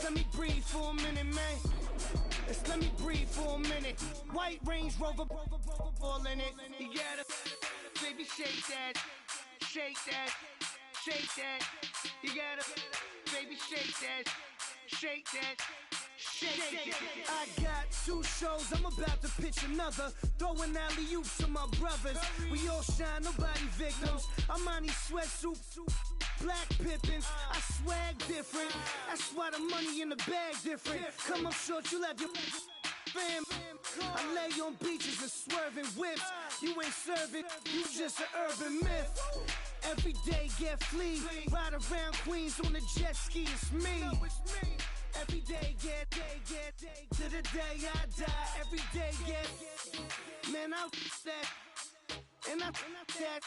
Just let me breathe for a minute, man. Just let me breathe for a minute. White Range Rover, ball in it. You gotta, baby, shake that, shake that, shake that. You gotta, baby, shake that, shake that. I got 2 shows, I'm about to pitch another. Throwing alley-oops to my brothers. We all shine, nobody victims. I'm on these sweatsuits, black Pippins. I swag different. That's why the money in the bag different. Come up short, you'll have your fam. I lay on beaches and swerving whips. You ain't serving, you just an urban myth. Every day get flea. Ride around Queens on a jet ski, it's me. Every day get to the day I die. Every day get, man, I that, and I that,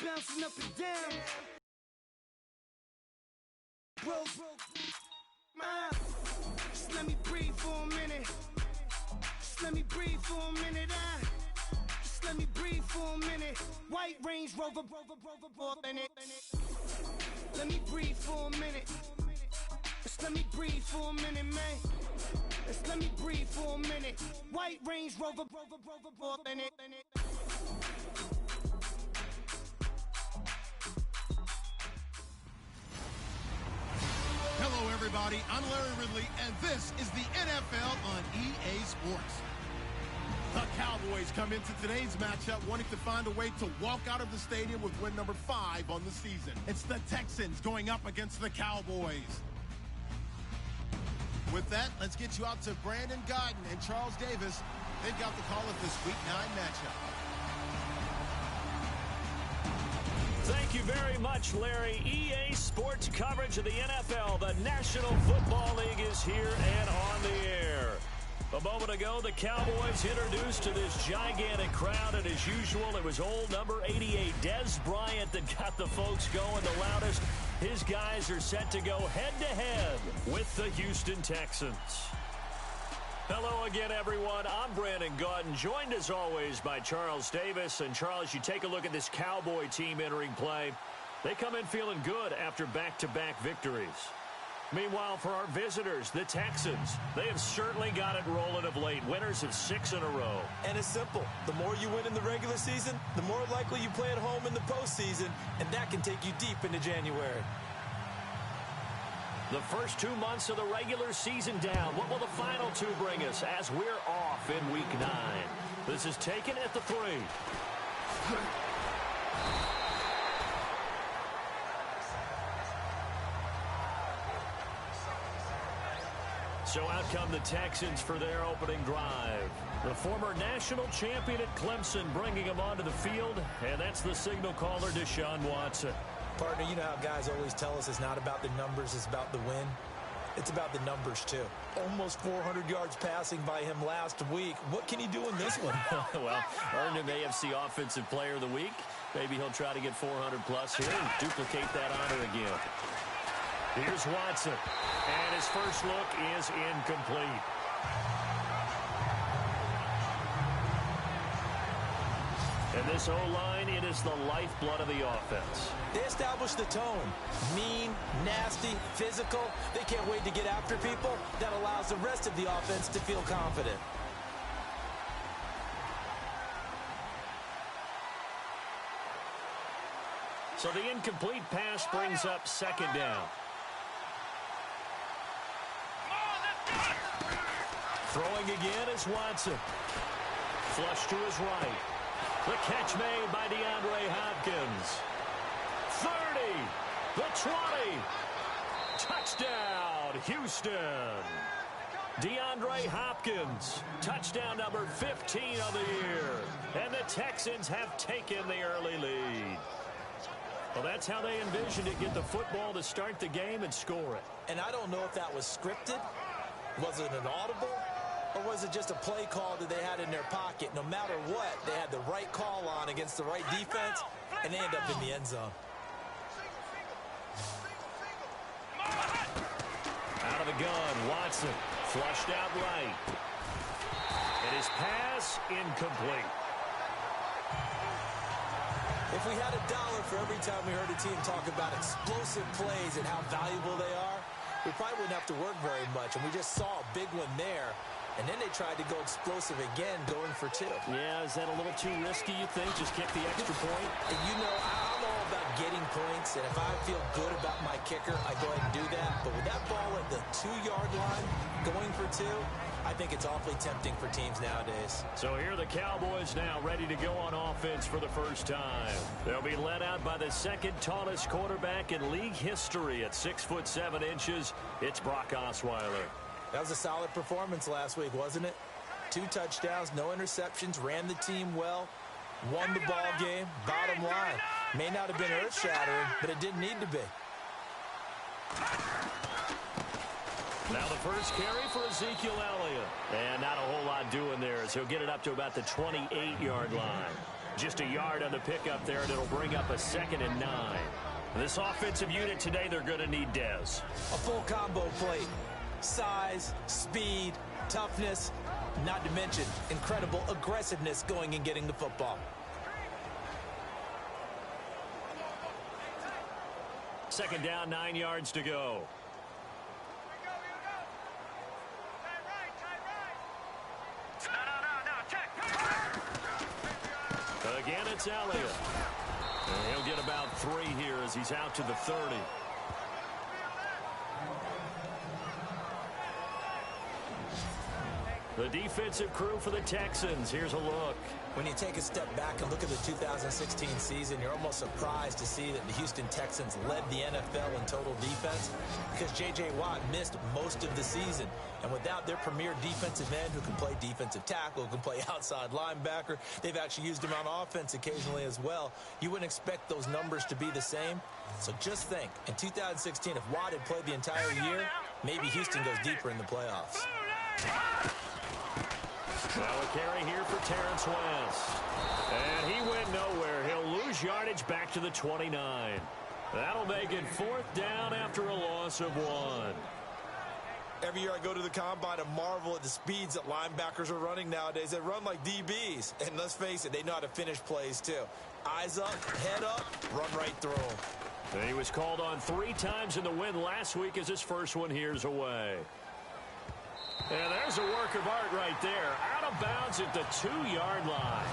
bouncing up and down. Bro, just let me breathe for a minute. Just let me breathe for a minute. Just let me breathe for a minute. White Range Rover, ball in it. Let me breathe for a minute. Just let me breathe for a minute, man. Just let me breathe for a minute. White Range Rover, ball in it. Hello, everybody. I'm Larry Ridley, and this is the NFL on EA Sports. The Cowboys come into today's matchup wanting to find a way to walk out of the stadium with win number 5 on the season. It's the Texans going up against the Cowboys. With that, let's get you out to Brandon Godden and Charles Davis. They've got the call of this Week 9 matchup. Thank you very much, Larry. EA Sports coverage of the NFL. The National Football League is here and on the air. A moment ago, the Cowboys introduced to this gigantic crowd, and as usual, it was old number 88, Dez Bryant, that got the folks going the loudest. His guys are set to go head-to-head with the Houston Texans. Hello again, everyone. I'm Brandon Godden, joined as always by Charles Davis. And Charles, you take a look at this Cowboy team entering play. They come in feeling good after back-to-back victories. Meanwhile, for our visitors, the Texans, they have certainly got it rolling of late. Winners of 6 in a row. And it's simple. The more you win in the regular season, the more likely you play at home in the postseason, and that can take you deep into January. The first 2 months of the regular season down. What will the final 2 bring us as we're off in Week 9? This is taken at the 3. So out come the Texans for their opening drive. The former national champion at Clemson bringing him onto the field, and that's the signal caller, Deshaun Watson. Partner, you know how guys always tell us it's not about the numbers, it's about the win. It's about the numbers, too. Almost 400 yards passing by him last week. What can he do in this one? Well, earned him AFC Offensive Player of the Week. Maybe he'll try to get 400-plus here and duplicate that honor again. Here's Watson, and his first look is incomplete. And this O-line, it is the lifeblood of the offense. They establish the tone. Mean, nasty, physical. They can't wait to get after people. That allows the rest of the offense to feel confident. So the incomplete pass brings up 2nd down. Throwing again is Watson. Flush to his right. The catch made by DeAndre Hopkins. 30. The 20. Touchdown, Houston. DeAndre Hopkins. Touchdown number 15 of the year. And the Texans have taken the early lead. Well, that's how they envisioned it. Get the football to start the game and score it. And I don't know if that was scripted. Was it an audible? Or was it just a play call that they had in their pocket? No matter what, they had the right call on against the right defense, and they end up in the end zone. Out of the gun, Watson flushed out right. And his pass incomplete. If we had $1 for every time we heard a team talk about explosive plays and how valuable they are, we probably wouldn't have to work very much. And we just saw a big one there. And then they tried to go explosive again, going for 2. Yeah, is that a little too risky, you think? Just kick the extra point? And you know, I'm all about getting points. And if I feel good about my kicker, I go ahead and do that. But with that ball at the 2-yard line, going for 2, I think it's awfully tempting for teams nowadays. So here are the Cowboys now ready to go on offense for the first time. They'll be led out by the second tallest quarterback in league history at 6'7". It's Brock Osweiler. That was a solid performance last week, wasn't it? 2 touchdowns, no interceptions, ran the team well, won the ball game. Bottom line, may not have been earth-shattering, but it didn't need to be. Now the first carry for Ezekiel Elliott. And not a whole lot doing there as he'll get it up to about the 28-yard line. Just a yard on the pickup there, and it'll bring up a 2nd and 9. This offensive unit today, they're going to need Dez. A full combo plate. Size, speed, toughness, not to mention incredible aggressiveness going and getting the football. Second down, 9 yards to go. Again, it's Elliott. And he'll get about 3 here as he's out to the 30. The defensive crew for the Texans. Here's a look. When you take a step back and look at the 2016 season, you're almost surprised to see that the Houston Texans led the NFL in total defense because J.J. Watt missed most of the season. And without their premier defensive end who can play defensive tackle, who can play outside linebacker, they've actually used him on offense occasionally as well. You wouldn't expect those numbers to be the same. So just think, in 2016, if Watt had played the entire year, maybe Houston goes deeper in the playoffs. Now a carry here for Terrence West. And he went nowhere. He'll lose yardage back to the 29. That'll make it 4th down after a loss of 1. Every year I go to the combine and marvel at the speeds that linebackers are running nowadays. They run like DBs. And let's face it, they know how to finish plays too. Eyes up, head up, run right through them. He was called on 3 times in the win last week as his first one here's away. And there's a work of art right there. Out of bounds at the 2-yard line.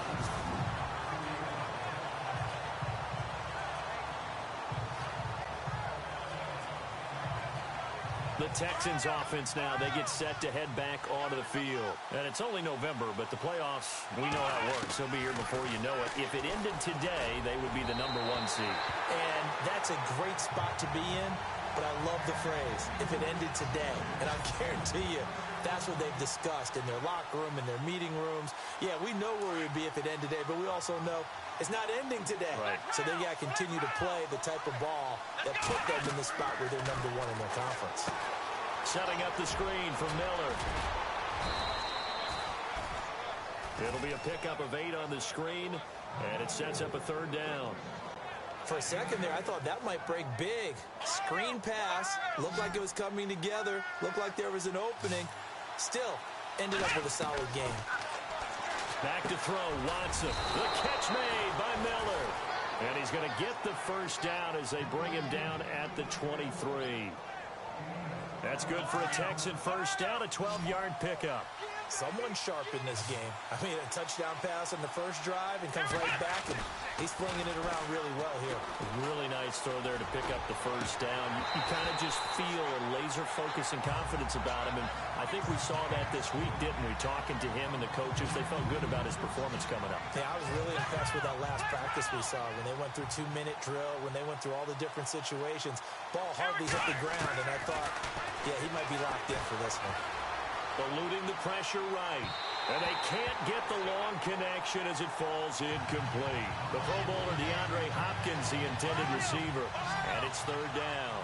The Texans offense now, they get set to head back onto the field. And it's only November, but the playoffs, we know how it works. They'll be here before you know it. If it ended today, they would be the #1 seed. And that's a great spot to be in, but I love the phrase, if it ended today. And I guarantee you, that's what they've discussed in their locker room, in their meeting rooms. Yeah, we know where it would be if it ended today, but we also know it's not ending today. Right. So they got to continue to play the type of ball that put them in the spot where they're #1 in their conference. Setting up the screen for Miller. It'll be a pickup of 8 on the screen, and it sets up a 3rd down. For a second there, I thought that might break big. Screen pass, looked like it was coming together, looked like there was an opening. Still, ended up with a solid game. Back to throw, Watson. The catch made by Miller. And he's going to get the first down as they bring him down at the 23. That's good for a Texan first down, a 12-yard pickup. Someone sharp in this game. I mean, a touchdown pass on the first drive and comes right back, and he's flinging it around really well here. Really nice throw there to pick up the first down. You kind of just feel a laser focus and confidence about him, and I think we saw that this week, didn't we? Talking to him and the coaches, they felt good about his performance coming up. Yeah, I was really impressed with that last practice we saw when they went through 2-minute drill, when they went through all the different situations. Ball hardly hit the ground, and I thought, yeah, he might be locked in for this one. Eluding the pressure right. And they can't get the long connection as it falls incomplete. The Pro Bowler DeAndre Hopkins, the intended receiver. And it's 3rd down.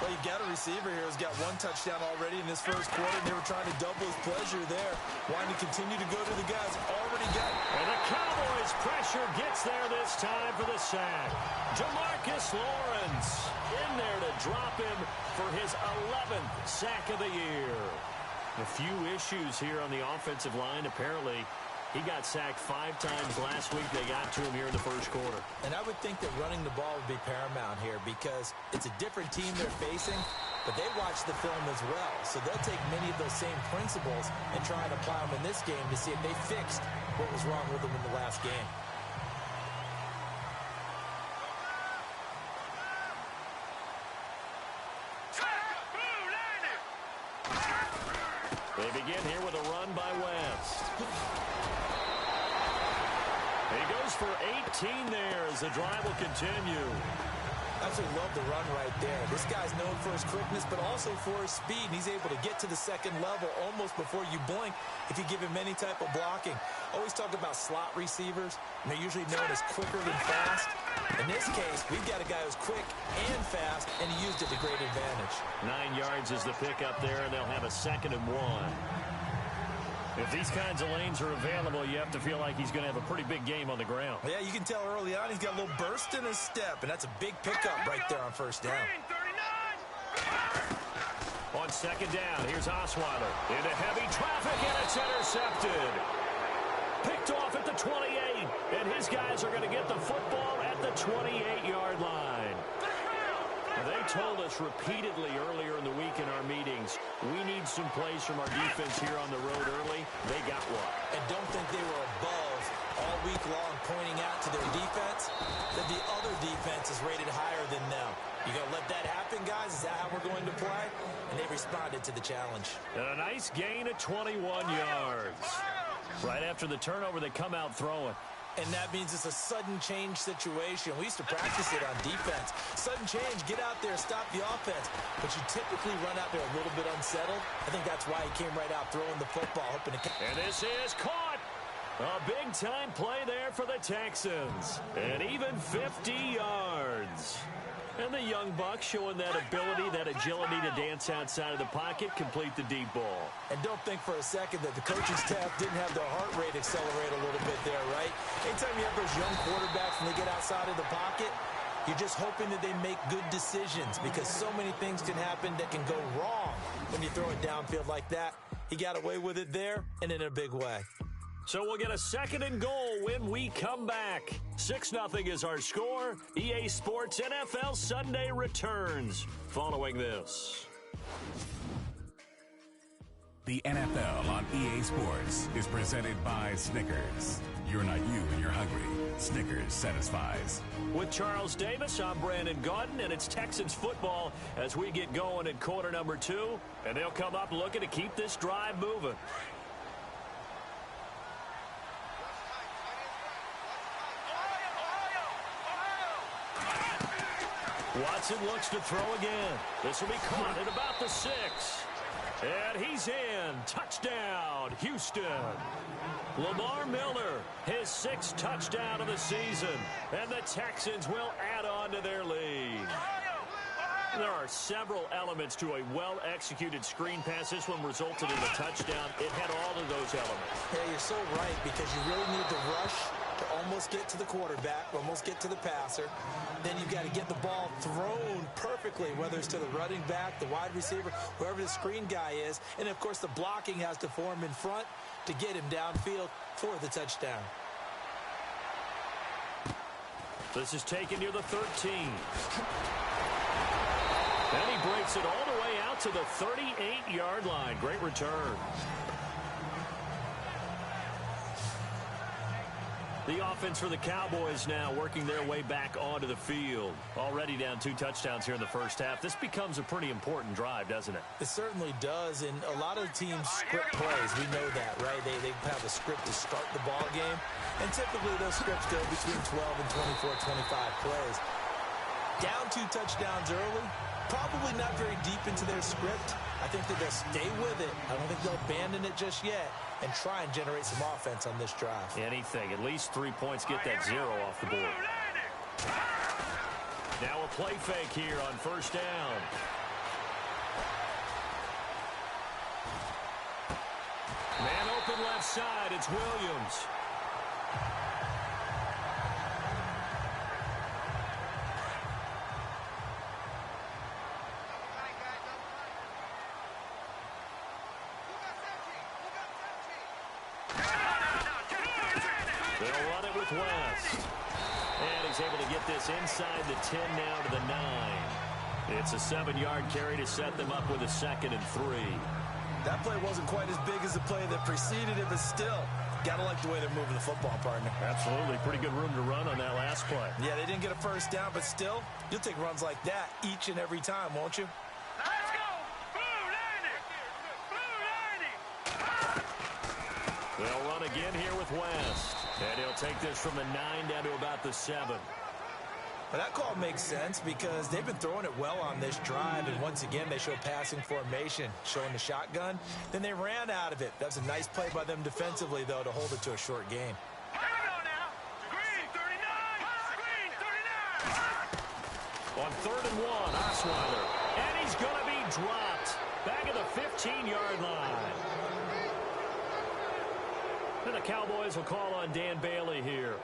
Well, you've got a receiver here who's got 1 touchdown already in this first quarter, and they were trying to double his pleasure there. Wanting to continue to go to the guys already got it. And the Cowboys' pressure gets there this time for the sack. Jamarcus Lawrence in there to drop him for his 11th sack of the year. A few issues here on the offensive line. Apparently, he got sacked 5 times last week. They got to him here in the first quarter. And I would think that running the ball would be paramount here because it's a different team they're facing. but they watch the film as well. So they'll take many of those same principles and try and apply them in this game to see if they fixed what was wrong with them in the last game. They begin here with a run by West. He goes for 18 there as the drive will continue. Absolutely love the run right there. This guy's known for his quickness, but also for his speed. And he's able to get to the second level almost before you blink if you give him any type of blocking. Always talk about slot receivers, and they're usually known as quicker than fast. In this case, we've got a guy who's quick and fast, and he used it to great advantage. 9 yards is the pickup there, and they'll have a 2nd and 1. If these kinds of lanes are available, you have to feel like he's going to have a pretty big game on the ground. Yeah, you can tell early on he's got a little burst in his step, and that's a big pickup right there on first down. On 2nd down, here's Osweiler into heavy traffic, and it's intercepted. Picked off at the 28, and his guys are going to get the football at the 28-yard line. They told us repeatedly earlier in the week in our meetings, we need some plays from our defense here on the road early. They got one. And don't think they were above all week long pointing out to their defense that the other defense is rated higher than them. You going to let that happen, guys? Is that how we're going to play? And they responded to the challenge. And a nice gain of 21 yards. Right after the turnover, they come out throwing. And that means it's a sudden change situation. We used to practice it on defense. Sudden change, get out there, stop the offense. But you typically run out there a little bit unsettled. I think that's why he came right out throwing the football, hoping to catch. And this is caught. A big-time play there for the Texans. And even 50 yards. And the young buck showing that ability, that agility to dance outside of the pocket, complete the deep ball. And don't think for a second that the coaching staff didn't have their heart rate accelerate a little bit there, right? Anytime you have those young quarterbacks and they get outside of the pocket, you're just hoping that they make good decisions because so many things can happen that can go wrong when you throw it downfield like that. He got away with it there and in a big way. So we'll get a 2nd and goal when we come back. 6-0 is our score. EA Sports NFL Sunday returns following this. The NFL on EA Sports is presented by Snickers. You're not you when you're hungry. Snickers satisfies. With Charles Davis, I'm Brandon Gaudin, and it's Texans football as we get going at quarter number 2. And they'll come up looking to keep this drive moving. Watson looks to throw again. This will be caught at about the 6. And he's in. Touchdown, Houston. Lamar Miller, his 6th touchdown of the season. And the Texans will add on to their lead. There are several elements to a well-executed screen pass. This one resulted in a touchdown. It had all of those elements. Yeah, you're so right because you really need to rush to almost get to the quarterback, almost get to the passer. Then you've got to get the ball thrown perfectly, whether it's to the running back, the wide receiver, whoever the screen guy is. And, of course, the blocking has to form in front to get him downfield for the touchdown. This is taken near the 13. And he breaks it all the way out to the 38-yard line. Great return. The offense for the Cowboys now working their way back onto the field. Already down 2 touchdowns here in the first half. This becomes a pretty important drive, doesn't it? It certainly does, and a lot of teams script plays. We know that, right? They have a script to start the ball game, and typically those scripts go between 12 and 24, 25 plays. Down 2 touchdowns early, probably not very deep into their script. I think that they'll stay with it. I don't think they'll abandon it just yet and try and generate some offense on this drive. Anything. At least 3 points. Get that 0 off the board. Now a play fake here on first down. Man open left side. It's Williams. They'll run it with West. And he's able to get this inside the 10 now to the 9. It's a 7-yard carry to set them up with a 2nd and 3. That play wasn't quite as big as the play that preceded it, but still, gotta like the way they're moving the football, partner. Absolutely. Pretty good room to run on that last play. Yeah, they didn't get a first down, but still, you'll take runs like that each and every time, won't you? Let's go! Blue 90! Blue 90! They'll run again here with West. And he'll take this from the 9 down to about the 7. But that call makes sense because they've been throwing it well on this drive, and once again, they show passing formation, showing the shotgun. Then they ran out of it. That's a nice play by them defensively, though, to hold it to a short game. Here we go now. Green 39! Green 39! On 3rd and 1, Osweiler. And he's going to be dropped. Back at the 15-yard line. And the Cowboys will call on Dan Bailey here.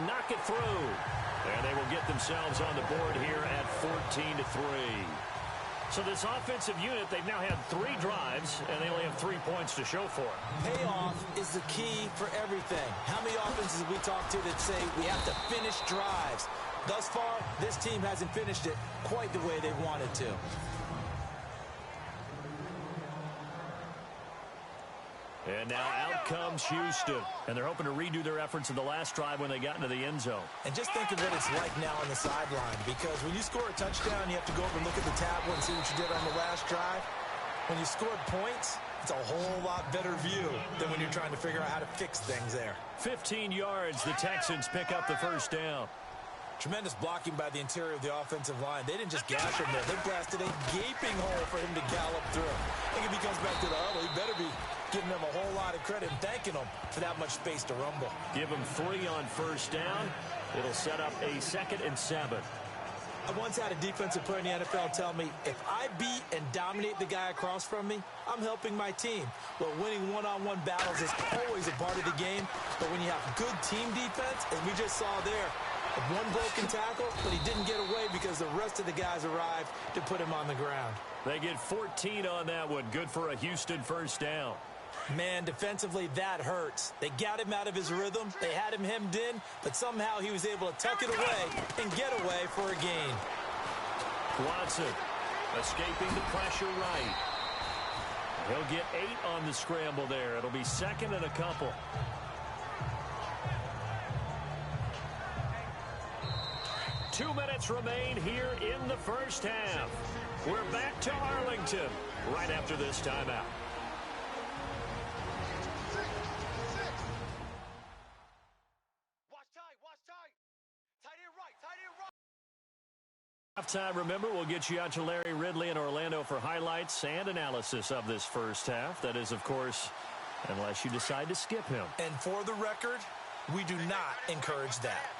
Knock it through. And they will get themselves on the board here at 14-3. So this offensive unit, they've now had 3 drives, and they only have 3 points to show for it. Payoff is the key for everything. How many offenses have we talked to that say we have to finish drives? Thus far, this team hasn't finished it quite the way they wanted to. And now out comes Houston. And they're hoping to redo their efforts in the last drive when they got into the end zone. And just think of what it's like now on the sideline, because when you score a touchdown, you have to go over and look at the tablet and see what you did on the last drive. When you scored points, it's a whole lot better view than when you're trying to figure out how to fix things there. 15 yards, the Texans pick up the first down. Tremendous blocking by the interior of the offensive line. They didn't just gash him there. They blasted a gaping hole for him to gallop through. I think if he comes back to the huddle, he better be giving them a whole lot of credit and thanking them for that much space to rumble. Give him 3 on first down. It'll set up a 2nd and 7. I once had a defensive player in the NFL tell me, if I beat and dominate the guy across from me, I'm helping my team. Well, winning one-on-one battles is always a part of the game, but when you have good team defense, as we just saw there, one broken tackle, but he didn't get away because the rest of the guys arrived to put him on the ground. They get 14 on that one. Good for a Houston first down. Man, defensively, that hurts. They got him out of his rhythm. They had him hemmed in, but somehow he was able to tuck it away and get away for a gain. Watson escaping the pressure right. He'll get 8 on the scramble there. It'll be 2nd and a couple. Two minutes remain here in the first half. We're back to Arlington right after this timeout. Halftime, remember, we'll get you out to Larry Ridley in Orlando for highlights and analysis of this first half. That is, of course, unless you decide to skip him. And for the record, we do not encourage that.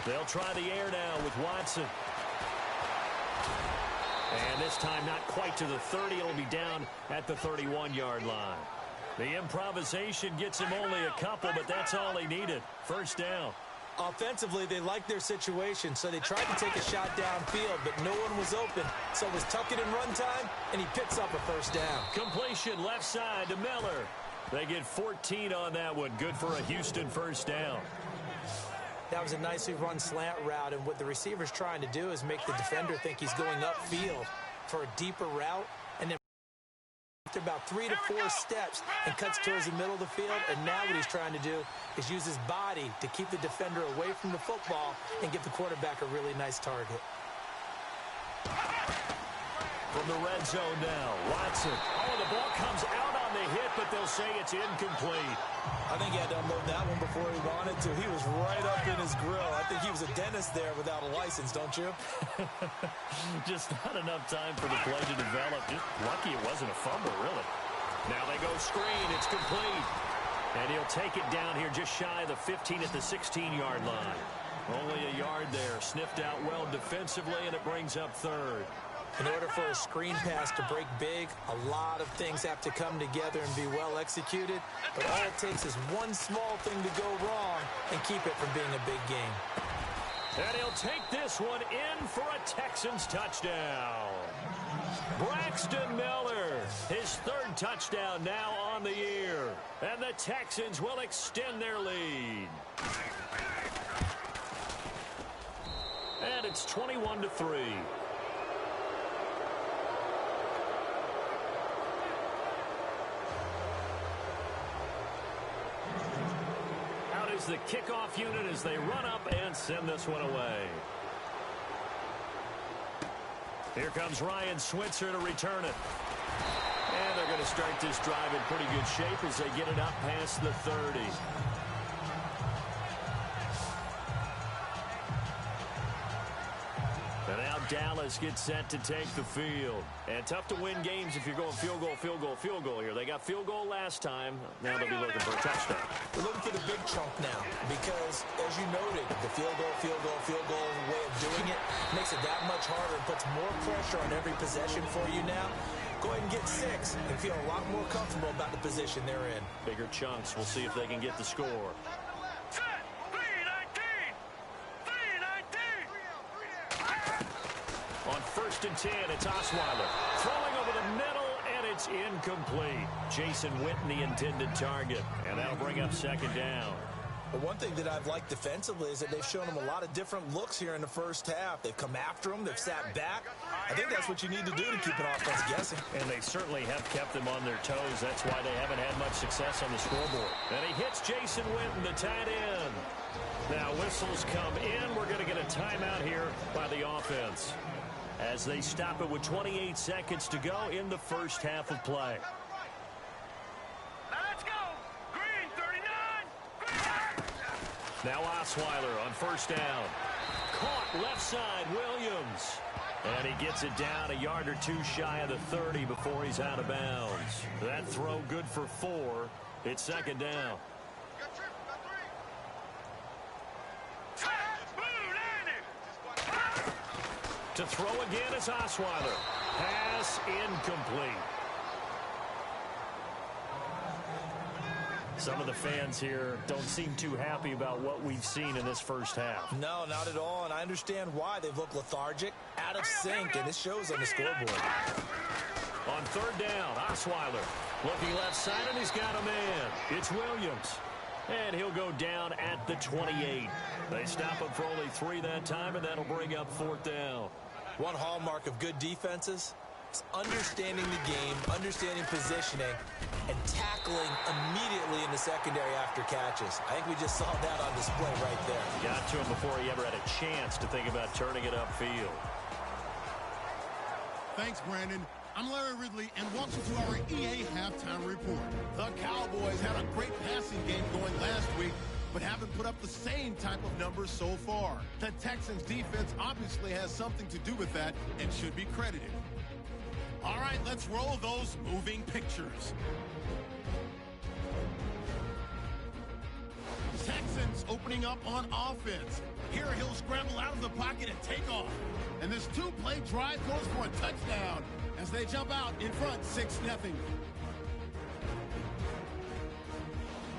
They'll try the air now with Watson. And this time not quite to the 30. It'll be down at the 31-yard line. The improvisation gets him only a couple, but that's all he needed. First down. Offensively, they liked their situation, so they tried to take a shot downfield, but no one was open. So it was tuck it in run time, and he picks up a first down. Completion left side to Miller. They get 14 on that one. Good for a Houston first down. That was a nicely run slant route, and what the receiver's trying to do is make the defender think he's going upfield for a deeper route, and then after about 3 to 4 steps and cuts towards the middle of the field, and now what he's trying to do is use his body to keep the defender away from the football and give the quarterback a really nice target. From the red zone now, Watson. Oh, the ball comes out on the hit, but they'll say it's incomplete. I think he had to unload that one before he wanted to. He was right up in his grill. I think he was a dentist there without a license, don't you? Just not enough time for the play to develop. Just lucky it wasn't a fumble, really. Now they go screen. It's complete. And he'll take it down here just shy of the 15 at the 16-yard line. Only a yard there. Sniffed out well defensively, and it brings up 3rd. In order for a screen pass to break big, a lot of things have to come together and be well executed. But all it takes is one small thing to go wrong and keep it from being a big game. And he'll take this one in for a Texans touchdown. Braxton Miller, his third touchdown now on the year. And the Texans will extend their lead. And it's 21-3. Out is the kickoff unit as they run up and send this one away. Here comes Ryan Switzer to return it. And they're going to start this drive in pretty good shape as they get it up past the 30. And now Dallas gets set to take the field. And tough to win games if you're going field goal, field goal, field goal here. They got field goal last time. Now they'll be looking for a touchdown. We're looking for the big chunk now because, as you noted, the field goal way of doing it makes it that much harder and puts more pressure on every possession for you now. Go ahead and get 6 and feel a lot more comfortable about the position they're in. Bigger chunks. We'll see if they can get the score. On 1st and 10, it's Osweiler. Throwing over the middle, and it's incomplete. Jason Witten, the intended target. And that'll bring up 2nd down. But one thing that I've liked defensively is that they've shown them a lot of different looks here in the first half. They've come after them. They've sat back. I think that's what you need to do to keep an offense guessing. And they certainly have kept them on their toes. That's why they haven't had much success on the scoreboard. And he hits Jason Witten, the tight end. Now whistles come in. We're going to get a timeout here by the offense, as they stop it with 28 seconds to go in the first half of play. Let's go! Green, 39! Now Osweiler on 1st down. Caught left side, Williams. And he gets it down a yard or 2 shy of the 30 before he's out of bounds. That throw good for 4. It's 2nd down. To throw again is Osweiler. Pass incomplete. Some of the fans here don't seem too happy about what we've seen in this first half. No, not at all, and I understand why. They've looked lethargic, out of sync, and this shows on the scoreboard. On 3rd down, Osweiler looking left side, and he's got a man. It's Williams. And he'll go down at the 28. They stop him for only 3 that time, and that'll bring up 4th down. One hallmark of good defenses is understanding the game, understanding positioning, and tackling immediately in the secondary after catches. I think we just saw that on display right there. Got to him before he ever had a chance to think about turning it upfield. Thanks, Brandon. I'm Larry Ridley, and welcome to our EA Halftime Report. The Cowboys had a great passing game going last week, but haven't put up the same type of numbers so far. The Texans defense obviously has something to do with that and should be credited. All right, let's roll those moving pictures. Texans opening up on offense. Here he'll scramble out of the pocket and take off. And this 2-play drive goes for a touchdown as they jump out in front 6-0.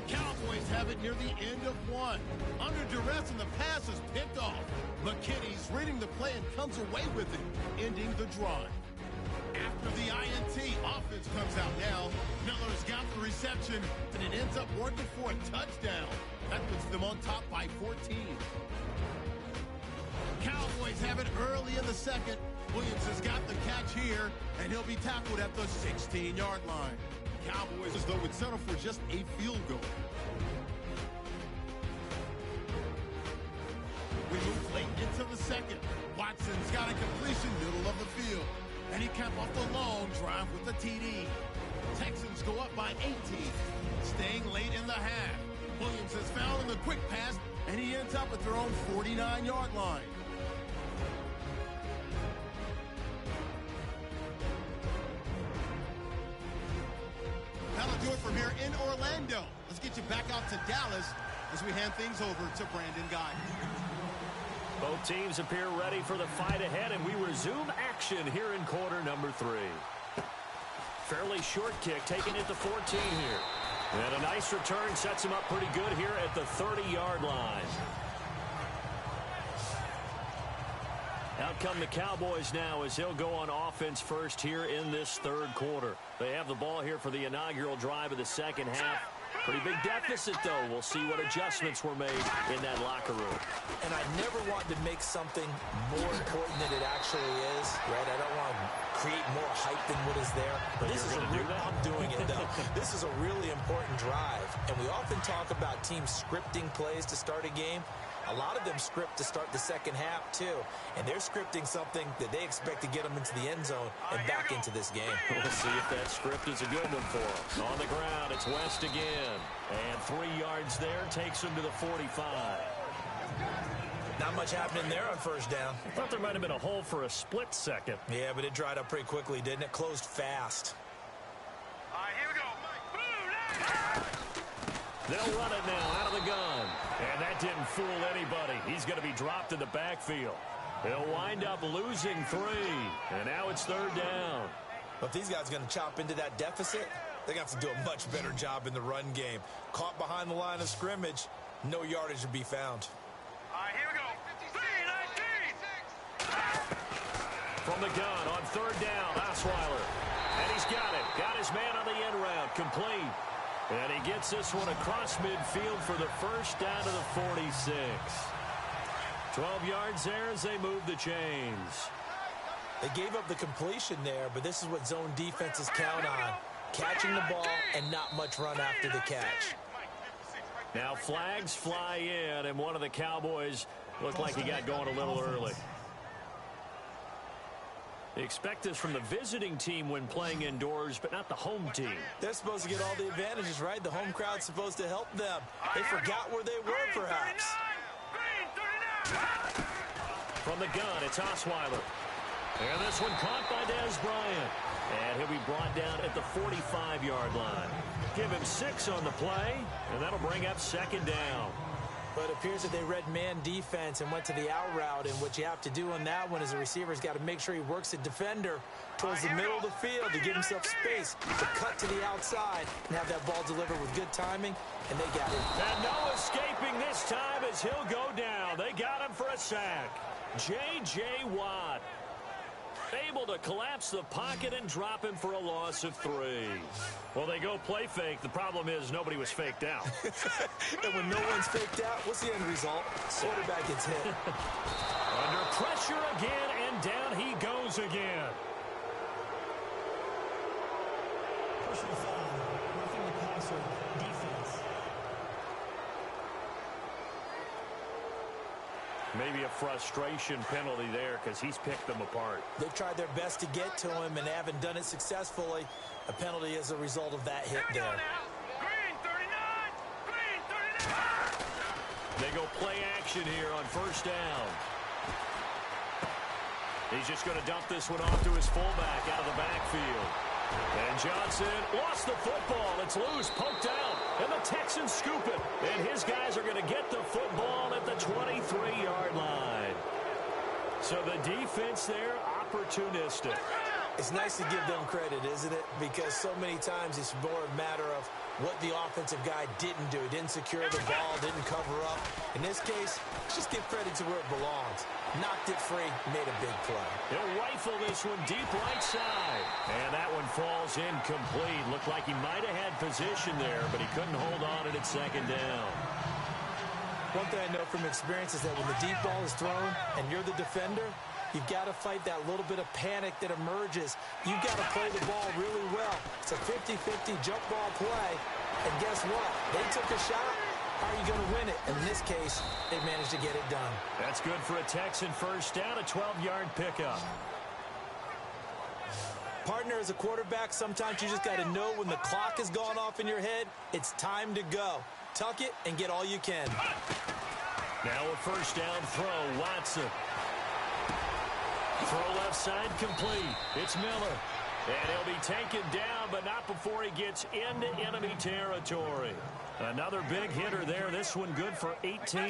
Cowboys have it near the end of 1. Under duress, and the pass is picked off. McKinney's reading the play and comes away with it, ending the drive. After the INT, offense comes out now. Miller's got the reception, and it ends up working for a touchdown. That puts them on top by 14. Cowboys have it early in the second. Williams has got the catch here, and he'll be tackled at the 16-yard line. Cowboys as though would settle for just a field goal. We move late into the second. Watson's got a completion middle of the field, and he capped off the long drive with a TD. Texans go up by 18, staying late in the half. Williams has found in the quick pass, and he ends up at their own 49-yard line. That'll do it from here in Orlando. Let's get you back out to Dallas as we hand things over to Brandon Guy. Both teams appear ready for the fight ahead, and we resume action here in quarter number 3. Fairly short kick, taking it to 14 here. And a nice return sets him up pretty good here at the 30-yard line. Out out come the Cowboys now as he'll go on offense first here in this third quarter. They have the ball here for the inaugural drive of the second half. Pretty big deficit, though. We'll see what adjustments were made in that locker room. And I never want to make something more important than it actually is, right? I don't want to create more hype than what is there. But this is I'm doing it, though. This is a really important drive. And we often talk about teams scripting plays to start a game. A lot of them script to start the second half, too. And they're scripting something that they expect to get them into the end zone and back into this game. We'll see if that script is a good one for them. On the ground, it's West again. And 3 yards there takes him to the 45. Not much happening there on first down. I thought there might have been a hole for a split second. Yeah, but it dried up pretty quickly, didn't it? Closed fast. All right, here we go. They'll run it now out of the gun. And that didn't fool anybody. He's going to be dropped in the backfield. They'll wind up losing 3. And now it's third down. But if these guys are going to chop into that deficit, they're going to have to do a much better job in the run game. Caught behind the line of scrimmage, no yardage to be found. All right, here we go. 3-19. From the gun on third down, Osweiler. And he's got it. Got his man on the end route. Complete. And he gets this one across midfield for the first down to the 46. 12 yards there as they move the chains. They gave up the completion there, but this is what zone defenses count on. Catching the ball and not much run after the catch. Now flags fly in, and one of the Cowboys looked like he got going a little early. They expect this from the visiting team when playing indoors, but not the home team. They're supposed to get all the advantages, right? The home crowd's supposed to help them. They forgot where they were, perhaps. From the gun, it's Osweiler. And this one caught by Dez Bryant. And he'll be brought down at the 45-yard line. Give him 6 on the play, and that'll bring up second down. But it appears that they read man defense and went to the out route, and what you have to do on that one is the receiver's got to make sure he works the defender towards the middle of the field to give himself space to cut to the outside and have that ball delivered with good timing, and they got it. And no escaping this time as he'll go down. They got him for a sack. J.J. Watt able to collapse the pocket and drop him for a loss of 3. Well, they go play fake. The problem is nobody was faked out. And when no one's faked out, what's the end result? Quarterback gets hit. Under pressure again, and down he goes again. Personal foul, roughing the passer, defense. Maybe a frustration penalty there because he's picked them apart. They've tried their best to get to him and haven't done it successfully. A penalty as a result of that hit there. Green 39. Green 39. They go play action here on first down. He's just going to dump this one off to his fullback out of the backfield. And Johnson lost the football. It's loose, poked out, and the Texans scoop it. And his guys are going to get the football at the 23-yard line. So the defense there, opportunistic. It's nice to give them credit, isn't it? Because so many times it's more a matter of what the offensive guy didn't do. Didn't secure the ball, didn't cover up. In this case, just give credit to where it belongs. Knocked it free, made a big play. He'll rifle this one deep right side. And that one falls incomplete. Looked like he might have had position there, but he couldn't hold on at second down. One thing I know from experience is that when the deep ball is thrown and you're the defender, you've got to fight that little bit of panic that emerges. You've got to play the ball really well. It's a 50-50 jump ball play. And guess what? They took a shot. How are you going to win it? In this case, they managed to get it done. That's good for a Texan first down, a 12-yard pickup. Partner, as a quarterback, sometimes you just got to know when the clock has gone off in your head, it's time to go. Tuck it and get all you can. Now a first down throw, Watson. Throw left side complete. It's Miller. And he'll be taken down, but not before he gets into enemy territory. Another big hitter there. This one good for 18.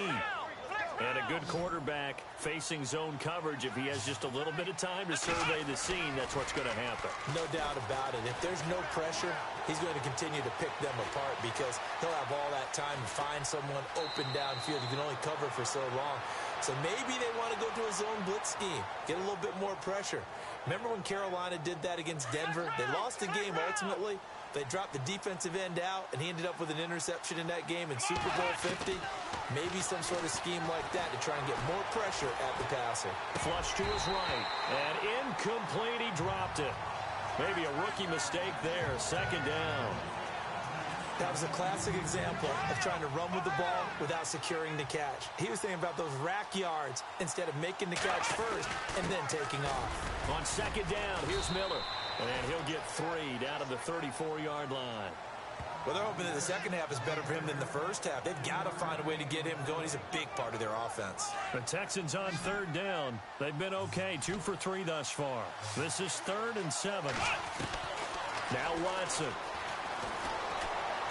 And a good quarterback facing zone coverage. If he has just a little bit of time to survey the scene, that's what's going to happen. No doubt about it. If there's no pressure, he's going to continue to pick them apart because he'll have all that time to find someone open downfield. You can only cover for so long. So maybe they want to go to a zone blitz scheme, get a little bit more pressure. Remember when Carolina did that against Denver? They lost the game ultimately. They dropped the defensive end out, and he ended up with an interception in that game in Super Bowl 50. Maybe some sort of scheme like that to try and get more pressure at the passer. Flush to his right, and incomplete. He dropped it. Maybe a rookie mistake there. Second down. That was a classic example of trying to run with the ball without securing the catch. He was thinking about those rack yards instead of making the catch first and then taking off. On second down, here's Miller. And he'll get 3 down to the 34-yard line. Well, they're hoping that the second half is better for him than the first half. They've got to find a way to get him going. He's a big part of their offense. The Texans on third down. They've been okay, 2 for 3 thus far. This is 3rd and 7. Now Watson.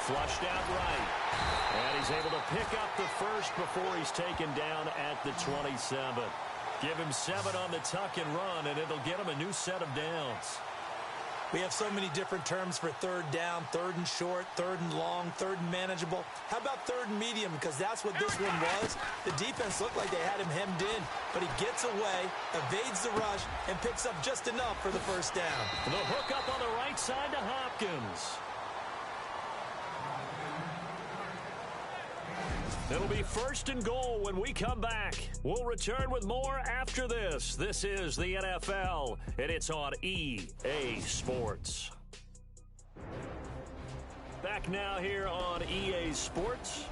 Flushed out right. And he's able to pick up the first before he's taken down at the 27. Give him 7 on the tuck and run, and it'll get him a new set of downs. We have so many different terms for third down, 3rd and short, 3rd and long, 3rd and manageable. How about 3rd and medium? Because that's what this one was. The defense looked like they had him hemmed in, but he gets away, evades the rush, and picks up just enough for the first down. The hook up on the right side to Hopkins. It'll be 1st and goal when we come back. We'll return with more after this. This is the NFL, and it's on EA Sports. Back now here on EA Sports.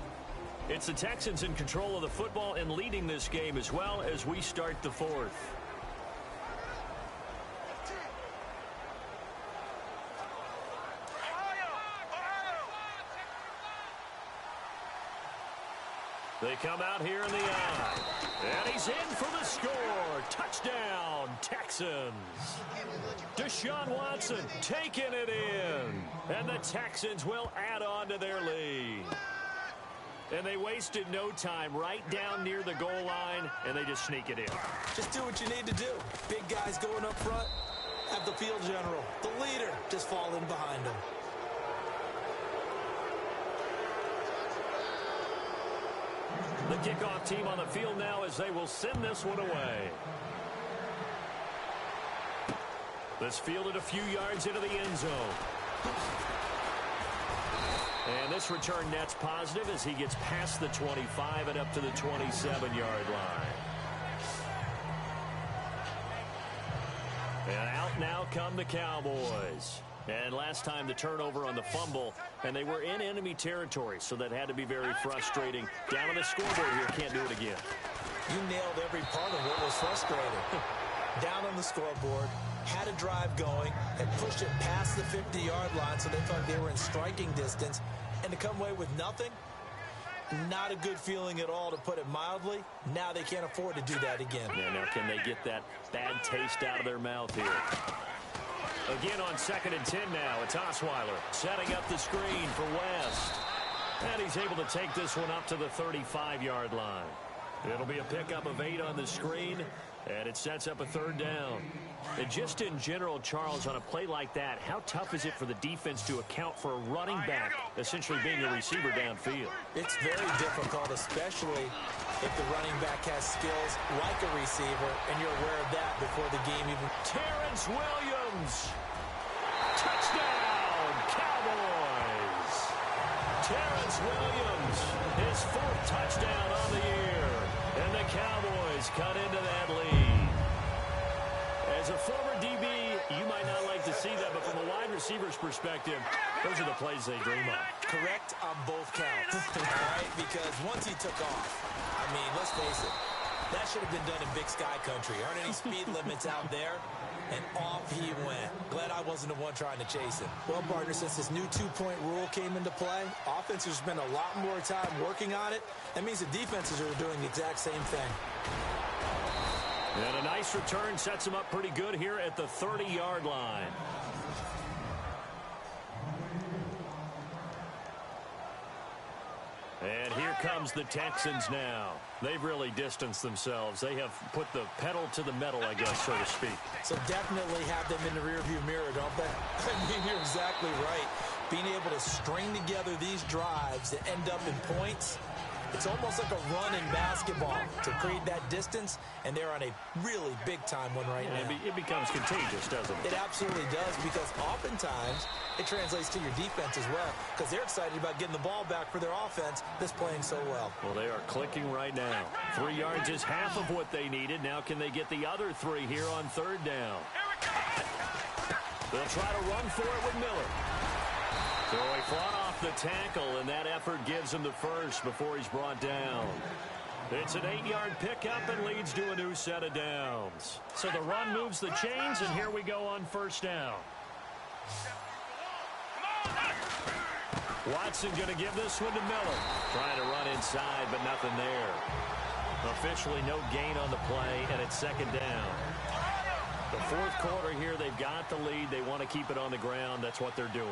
It's the Texans in control of the football and leading this game as well as we start the 4th. They come out here in the eye. And he's in for the score. Touchdown, Texans. Deshaun Watson taking it in. And the Texans will add on to their lead. And they wasted no time right down near the goal line, and they just sneak it in. Just do what you need to do. Big guys going up front. Have the field general, the leader, just fall in behind him. The kickoff team on the field now as they will send this one away. This fielded a few yards into the end zone. And this return net's positive as he gets past the 25 and up to the 27-yard line. And out now come the Cowboys. And last time the turnover on the fumble, and they were in enemy territory, so that had to be very frustrating. Down on the scoreboard here, can't do it again. You nailed every part of what was frustrating. Down on the scoreboard, had a drive going, and pushed it past the 50-yard line so they felt they were in striking distance, and to come away with nothing, not a good feeling at all, to put it mildly. Now they can't afford to do that again. Yeah, now can they get that bad taste out of their mouth here? Again on 2nd and 10 now. It's Osweiler setting up the screen for West. And he's able to take this one up to the 35-yard line. It'll be a pickup of 8 on the screen, and it sets up a 3rd down. And just in general, Charles, on a play like that, how tough is it for the defense to account for a running back essentially being a receiver downfield? It's very difficult, especially if the running back has skills like a receiver, and you're aware of that before the game even. Terrence Williams. Touchdown, Cowboys. Terrence Williams, his 4th touchdown on the year. And the Cowboys cut into that lead. As a former DB, you might not like to see that, but from a wide receiver's perspective, those are the plays they dream of. Correct on both counts. All right, because once he took off, I mean, let's face it, that should have been done in Big Sky Country. Aren't any speed limits out there? And off he went. Glad I wasn't the one trying to chase him. Well, partner, since this new 2-point rule came into play, offenses spend a lot more time working on it. That means the defenses are doing the exact same thing. And a nice return sets him up pretty good here at the 30-yard line. And here comes the Texans now. They've really distanced themselves. They have put the pedal to the metal, I guess, so to speak. So definitely have them in the rearview mirror, don't they? I mean, you're exactly right. Being able to string together these drives that end up in points, It's almost like a run in basketball to create that distance, and they're on a really big-time one right now. It becomes contagious, doesn't it? It absolutely does, because oftentimes it translates to your defense as well, because they're excited about getting the ball back for their offense that's playing so well. Well, they are clicking right now. 3 yards is half of what they needed. Now can they get the other 3 here on third down? They'll try to run for it with Miller. So he fought off the tackle, and that effort gives him the first before he's brought down. It's an 8-yard pickup and leads to a new set of downs. So the run moves the chains, and here we go on first down. Watson going to give this one to Miller. Trying to run inside, but nothing there. Officially no gain on the play, and it's second down. The fourth quarter here, they've got the lead. They want to keep it on the ground. That's what they're doing.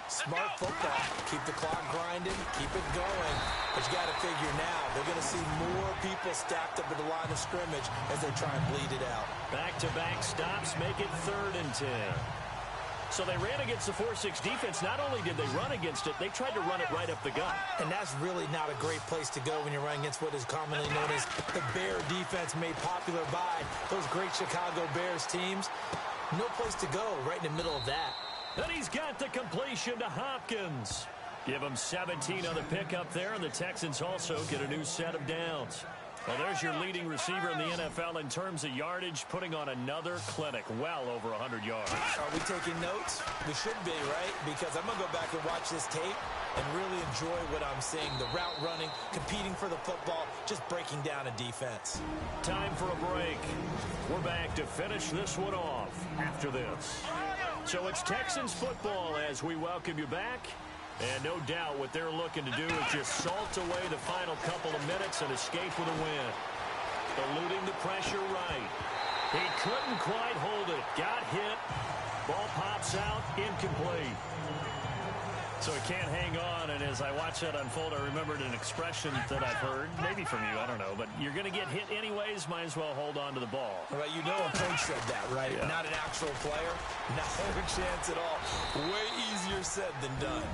Smart football. Keep the clock grinding, keep it going. But you got to figure now, they're going to see more people stacked up at the line of scrimmage as they try and bleed it out. Back-to-back stops make it 3rd and 10. So they ran against the 4-6 defense. Not only did they run against it, they tried to run it right up the gut. And that's really not a great place to go when you're running against what is commonly known as the Bear defense, made popular by those great Chicago Bears teams. No place to go right in the middle of that. And he's got the completion to Hopkins. Give him 17 on the pickup there, and the Texans also get a new set of downs. Well, there's your leading receiver in the NFL in terms of yardage, putting on another clinic, well over 100 yards. Are we taking notes? We should be, right? Because I'm going to go back and watch this tape and really enjoy what I'm seeing. The route running, competing for the football, just breaking down a defense. Time for a break. We're back to finish this one off after this. So it's Texans football as we welcome you back. And no doubt what they're looking to do is just salt away the final couple of minutes and escape with a win. Eluding the pressure right. He couldn't quite hold it. Got hit. Ball pops out. Incomplete. So he can't hang on, and as I watch that unfold, I remembered an expression that I've heard, maybe from you, I don't know, but you're going to get hit anyways, might as well hold on to the ball. Well, you know a coach said that, right? Yeah. Not an actual player. Not a chance at all. Way easier said than done.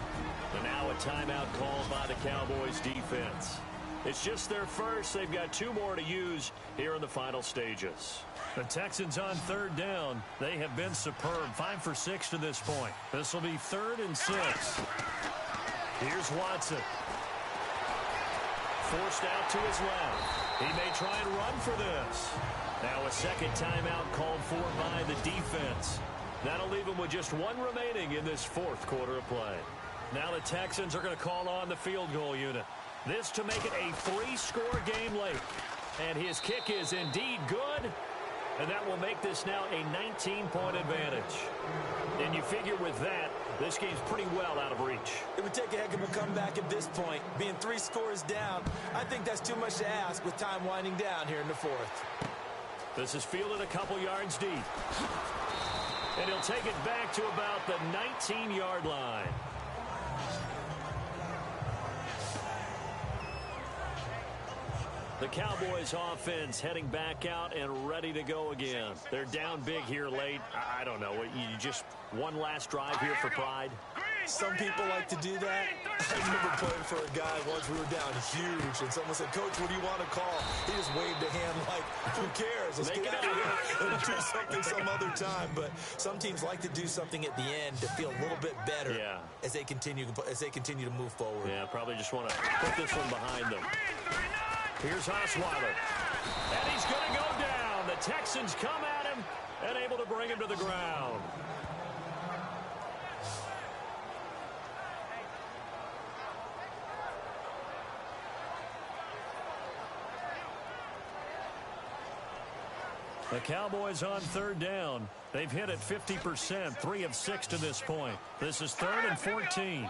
And now a timeout called by the Cowboys defense. It's just their first. They've got 2 more to use here in the final stages. The Texans on third down. They have been superb. 5 for 6 to this point. This will be 3rd and 6. Here's Watson. Forced out to his left. He may try and run for this. Now a second timeout called for by the defense. That'll leave him with just 1 remaining in this 4th quarter of play. Now the Texans are going to call on the field goal unit. This to make it a 3-score game late. And his kick is indeed good. And that will make this now a 19-point advantage. And you figure with that, this game's pretty well out of reach. It would take a heck of a comeback at this point. Being 3 scores down, I think that's too much to ask with time winding down here in the 4th. This is fielded a couple yards deep. And he'll take it back to about the 19-yard line. The Cowboys offense heading back out and ready to go again. They're down big here late. I don't know. You just one last drive here for pride. Some people like to do that. I remember playing for a guy once. We were down huge, and someone said, "Coach, what do you want to call?" He just waved a hand like, "Who cares? Let's get out of here and do something some other time." But some teams like to do something at the end to feel a little bit better as they continue to move forward. Yeah, probably just want to put this one behind them. Here's Osweiler. And he's going to go down. The Texans come at him and able to bring him to the ground. The Cowboys on third down. They've hit it 50%, 3 of 6 to this point. This is 3rd and 14.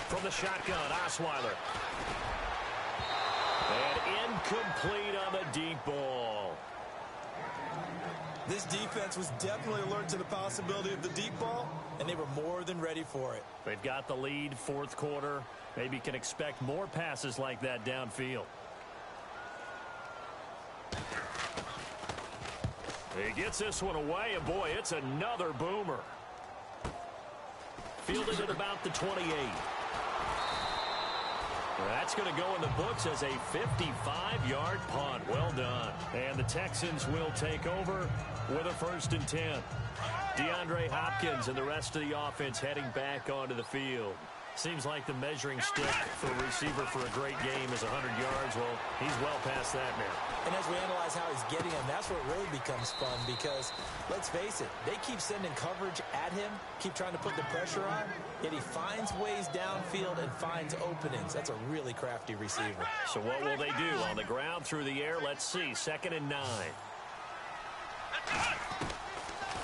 From the shotgun, Osweiler. And incomplete on the deep ball. This defense was definitely alert to the possibility of the deep ball, and they were more than ready for it. They've got the lead, 4th quarter. Maybe can expect more passes like that downfield. He gets this one away, and boy, it's another boomer. Fielded at about the 28. That's going to go in the books as a 55-yard punt. Well done. And the Texans will take over with a 1st and 10. DeAndre Hopkins and the rest of the offense heading back onto the field. Seems like the measuring stick for a receiver for a great game is 100 yards. Well, he's well past that now. And as we analyze how he's getting them, that's where it really becomes fun because, let's face it, they keep sending coverage at him, keep trying to put the pressure on, yet he finds ways downfield and finds openings. That's a really crafty receiver. So what will they do? On the ground, through the air, let's see. 2nd and 9.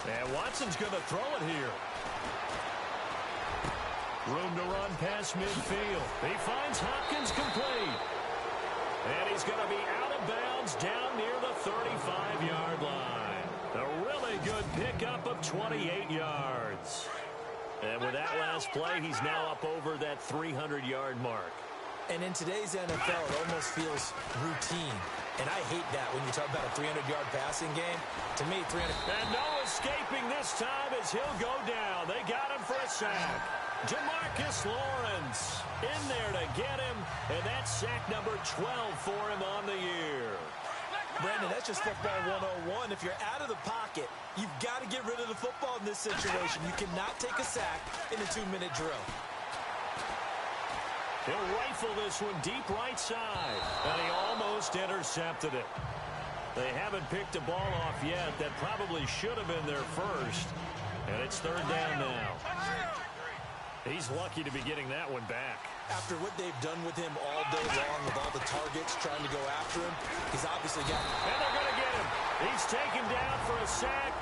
And Watson's going to throw it here. Room to run past midfield. He finds Hopkins complete. And he's going to be out of bounds down near the 35-yard line. A really good pickup of 28 yards. And with that last play, he's now up over that 300-yard mark. And in today's NFL, it almost feels routine. And I hate that when you talk about a 300-yard passing game. To me, 300... And no escaping this time as he'll go down. They got him for a sack. Demarcus Lawrence in there to get him, and that's sack number 12 for him on the year. Brandon, that's just football 101. If you're out of the pocket, you've got to get rid of the football in this situation. You cannot take a sack in a 2-minute drill. He'll rifle this one deep right side, and he almost intercepted it. They haven't picked a ball off yet. That probably should have been their first, and it's 3rd down now. He's lucky to be getting that one back. After what they've done with him all day long with all the targets trying to go after him, he's obviously got... And they're going to get him. He's taken down for a sack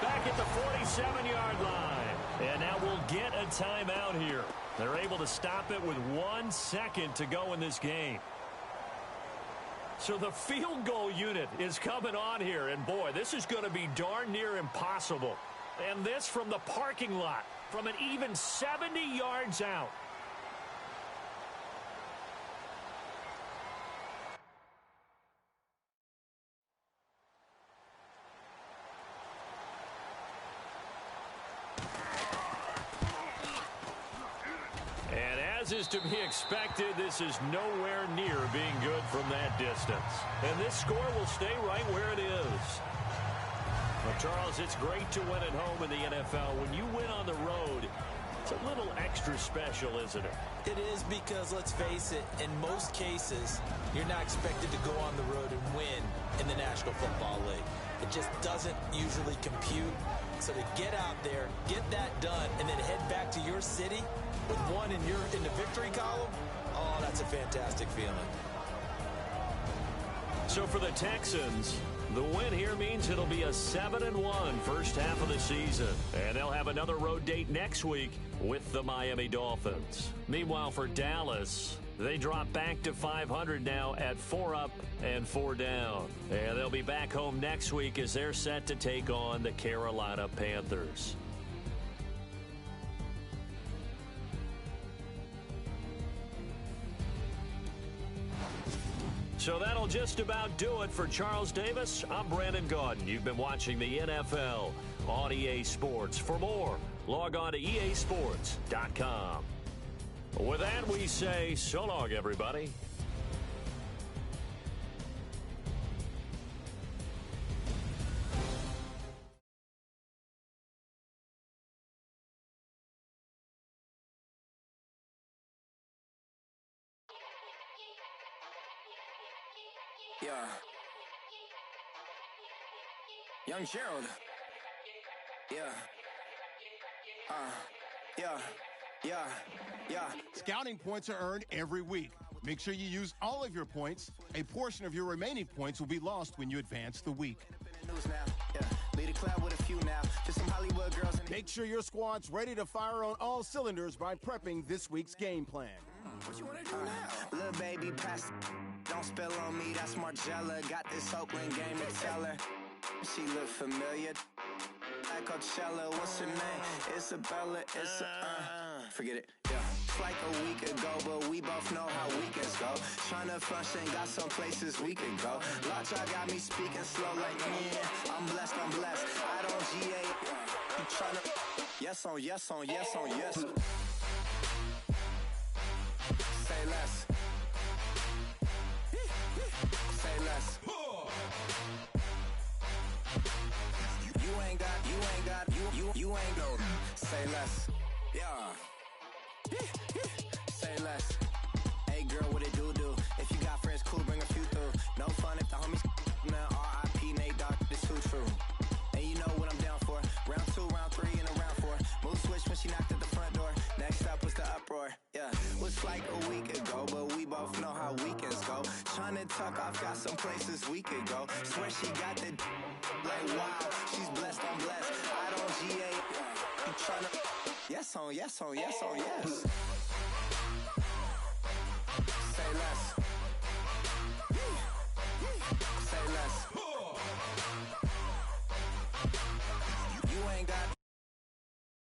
back at the 47-yard line. And now we'll get a timeout here. They're able to stop it with 1 second to go in this game. So the field goal unit is coming on here. And, boy, this is going to be darn near impossible. And this from the parking lot. From an even 70 yards out. And as is to be expected, this is nowhere near being good from that distance. And this score will stay right where it is. Well, Charles, it's great to win at home in the NFL. When you win on the road, it's a little extra special, isn't it? It is because, let's face it, in most cases, you're not expected to go on the road and win in the National Football League. It just doesn't usually compute. So to get out there, get that done, and then head back to your city with one in the victory column, oh, that's a fantastic feeling. So for the Texans, the win here means it'll be a 7-1 first half of the season. And they'll have another road date next week with the Miami Dolphins. Meanwhile, for Dallas, they drop back to 500 now at 4 up and 4 down. And they'll be back home next week as they're set to take on the Carolina Panthers. So that'll just about do it for Charles Davis. I'm Brandon Gaudin. You've been watching the NFL on EA Sports. For more, log on to easports.com. With that, we say so long, everybody. Yeah. Young Gerald. Yeah. Yeah. Scouting points are earned every week. Make sure you use all of your points. A portion of your remaining points will be lost when you advance the week. Make sure your squad's ready to fire on all cylinders by prepping this week's game plan. What you want to do now? Little baby, pass. Don't spill on me, that's Margella. Got this Oakland game to tell her. She look familiar. Like Coachella, what's her name? Isabella, forget it, yeah. It's like a week ago, but we both know how weekends go. Tryna function, got some places we could go. Lockjaw got me speaking slow like, yeah, I'm blessed. I don't GA, you tryna... Yes on yes on yes on yes. Say less. Say less. You ain't got, you ain't no. Say less. Yeah. Say less. Hey girl, what it do? If you got friends, cool, bring a few through. No fun if the homies, man, R.I.P. Nate Dogg, this too true. And you know what I'm down for. Round 2, round 3, and a round 4. Move switch when she knocked at the front door. Next up was the uproar. Yeah, was like a week ago, but we both know how weekends go. Tryna tuck off, got some places we could go. Swear she got the like wow, she's blessed, I'm blessed. I don't GA. You tryna yes on yes on yes on yes.